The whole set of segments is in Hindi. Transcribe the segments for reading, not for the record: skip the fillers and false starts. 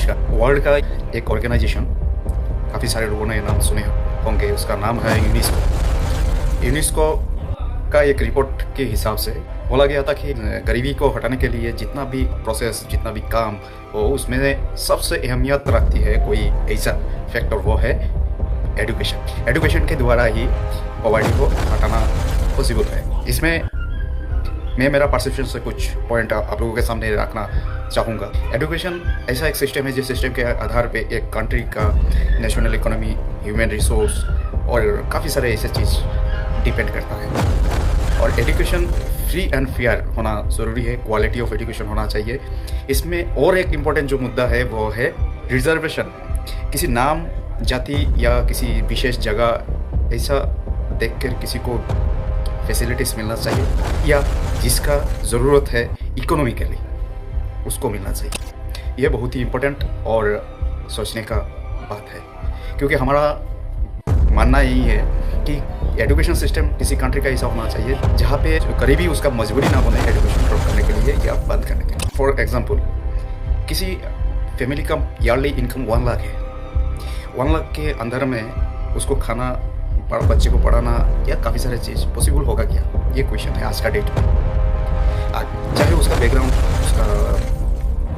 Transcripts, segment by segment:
नमस्कार। वर्ल्ड का एक ऑर्गेनाइजेशन, काफ़ी सारे लोगों ने नाम सुने होंगे, उसका नाम है यूनेस्को। यूनेस्को का एक रिपोर्ट के हिसाब से बोला गया था कि गरीबी को हटाने के लिए जितना भी प्रोसेस, जितना भी काम हो, उसमें सबसे अहमियत रखती है कोई ऐसा फैक्टर, वो है एजुकेशन। एजुकेशन के द्वारा ही पॉवर्टी को हटाना पॉसिबल है। इसमें मैं मेरा परसेप्शन से कुछ पॉइंट आप लोगों के सामने रखना चाहूँगा। एजुकेशन ऐसा एक सिस्टम है जिस सिस्टम के आधार पे एक कंट्री का नेशनल इकोनॉमी, ह्यूमन रिसोर्स और काफ़ी सारे ऐसे चीज़ डिपेंड करता है। और एजुकेशन फ्री एंड फेयर होना ज़रूरी है, क्वालिटी ऑफ एजुकेशन होना चाहिए। इसमें और एक इम्पोर्टेंट जो मुद्दा है वो है रिजर्वेशन। किसी नाम, जाति या किसी विशेष जगह ऐसा देखकर किसी को फैसिलिटीज़ मिलना चाहिए या जिसका ज़रूरत है इकोनॉमिकली उसको मिलना चाहिए। ये बहुत ही इम्पोर्टेंट और सोचने का बात है, क्योंकि हमारा मानना यही है कि एजुकेशन सिस्टम किसी कंट्री का ऐसा होना चाहिए जहाँ पे गरीबी उसका मजबूरी ना बने एजुकेशन ड्रॉप करने के लिए या बंद करने के लिए। फॉर एग्जांपल, किसी फैमिली का ईयरली इनकम 1 लाख है। 1 लाख के अंदर में उसको खाना, बच्चे को पढ़ाना या काफ़ी सारे चीज़ पॉसिबल होगा क्या? ये क्वेश्चन है आज का डेट में। चाहे उसका बैकग्राउंड, उसका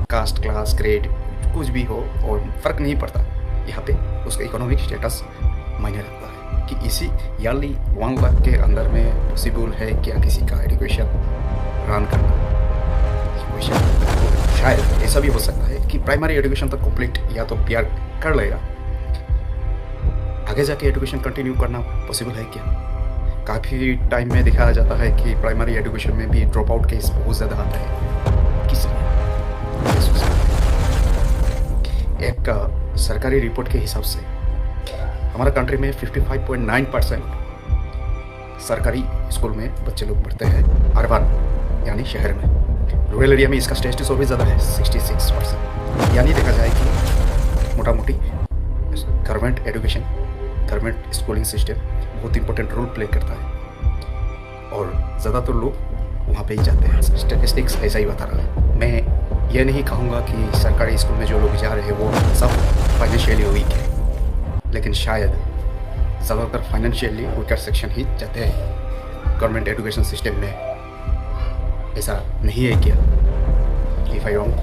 कास्ट, क्लास, ग्रेड कुछ भी हो, और फ़र्क नहीं पड़ता। यहाँ पे उसका इकोनॉमिक स्टेटस मायने रखता है कि इसी ईयरली 1 लाख के अंदर में पॉसिबल है क्या किसी का एजुकेशन रन करना? ये क्वेश्चन शायद ऐसा भी हो सकता है कि प्राइमरी एजुकेशन तक कंप्लीट या तो पीआर कर लेगा, आगे जाके एजुकेशन कंटिन्यू करना पॉसिबल है क्या? काफ़ी टाइम में देखा जाता है कि प्राइमरी एजुकेशन में भी ड्रॉप आउट केस बहुत ज़्यादा आता है। किस लिए? एक सरकारी रिपोर्ट के हिसाब से हमारा कंट्री में 55.9% सरकारी स्कूल में बच्चे लोग पढ़ते हैं, अर्बन यानी शहर में। रूरल एरिया में इसका स्टेटिस और भी ज़्यादा है, 66%। यानी देखा जाए कि मोटा मोटी government education, government schooling system बहुत इंपॉर्टेंट रोल प्ले करता है और ज़्यादातर लोग वहाँ पे ही जाते हैं। स्टैटिस्टिक्स ऐसा ही बता रहा है। मैं ये नहीं कहूँगा कि सरकारी स्कूल में जो लोग जा रहे हैं वो सब फाइनेंशियली वीक है, लेकिन शायद ज़्यादातर फाइनेंशियली वीकर सेक्शन ही जाते हैं गवर्नमेंट एजुकेशन सिस्टम में। ऐसा नहीं है क्या? If I wrong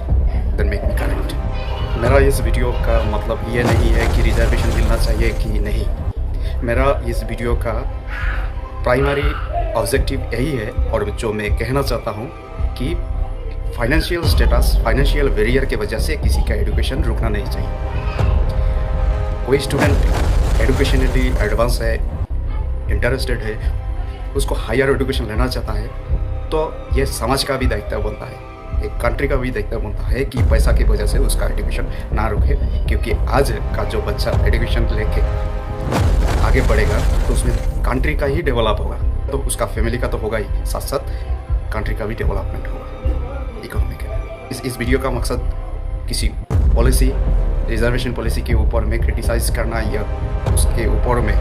then make me correct. मेरा इस वीडियो का मतलब ये नहीं है कि रिजर्वेशन मिलना चाहिए कि नहीं। मेरा इस वीडियो का प्राइमरी ऑब्जेक्टिव यही है, और जो मैं कहना चाहता हूँ कि फाइनेंशियल स्टेटस, फाइनेंशियल बैरियर के वजह से किसी का एजुकेशन रुकना नहीं चाहिए। कोई स्टूडेंट एजुकेशनली एडवांस है, इंटरेस्टेड है, उसको हायर एजुकेशन लेना चाहता है, तो ये समाज का भी दायित्व बनता है, एक कंट्री का भी दायित्व बनता है कि पैसा की वजह से उसका एजुकेशन ना रुके। क्योंकि आज का जो बच्चा एजुकेशन लेके आगे बढ़ेगा तो उसमें कंट्री का ही डेवलप होगा, तो उसका फैमिली का तो होगा ही, साथ साथ कंट्री का भी डेवलपमेंट होगा इकोनॉमिक। इस वीडियो का मकसद किसी पॉलिसी, रिजर्वेशन पॉलिसी के ऊपर में क्रिटिसाइज करना या उसके ऊपर में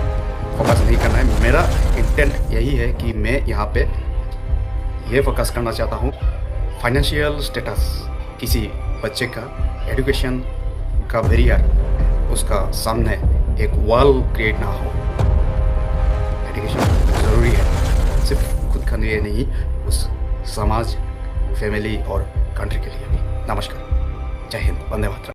फोकस नहीं करना है। मेरा इंटेंट यही है कि मैं यहाँ पे ये फोकस करना चाहता हूँ फाइनेंशियल स्टेटस किसी बच्चे का एजुकेशन का बैरियर, उसका सामने एक वॉल क्रिएट ना हो। एजुकेशन ज़रूरी है, सिर्फ खुद का लिए नहीं, उस समाज, फैमिली और कंट्री के लिए भी। नमस्कार, जय हिंद, वंदे मातरम।